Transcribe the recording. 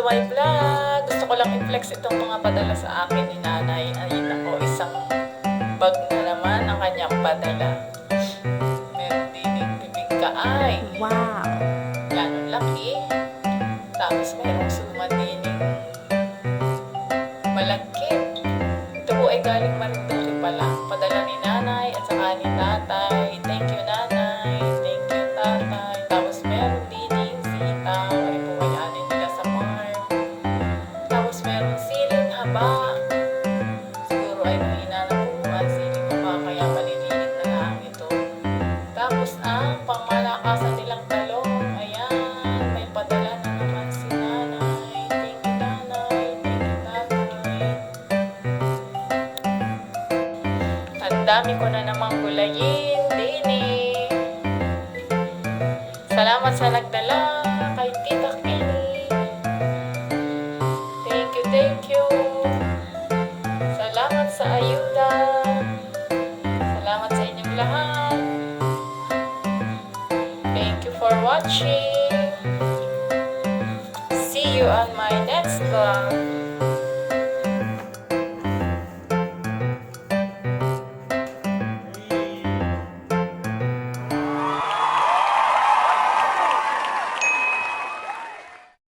to my vlog. Gusto ko lang i-flex itong mga padala sa akin ni nanay. Ayun ako, isang bag na naman ang kanyang padala. Meron din yung bibigkaay. Wow! Yan, ang laki. Tapos mayroong suman din yung malagkit. Ito po ay galing Marinduque pala. Padala ni nanay at saka ni tatay. Thank you, nanay. Thank you, tatay. Tapos meron din yung sitaw. Ay po ay anin nila sa farm. Tapos meron siling haba. Siguro ay nung inanapuan siling haba kaya maliliit na lang ito. Tapos ang pangmalakasan nilang talong. Ayan, may padala na naman si nanay. Thank you, nanay. Thank you, tatay. Ang dami ko na namang gulayin din eh. Salamat sa nagdala kay Tita Kenny. Thank you, thank you. Salamat sa ayuda. Salamat sa inyong lahat. Thank you for watching. See you on my next vlog.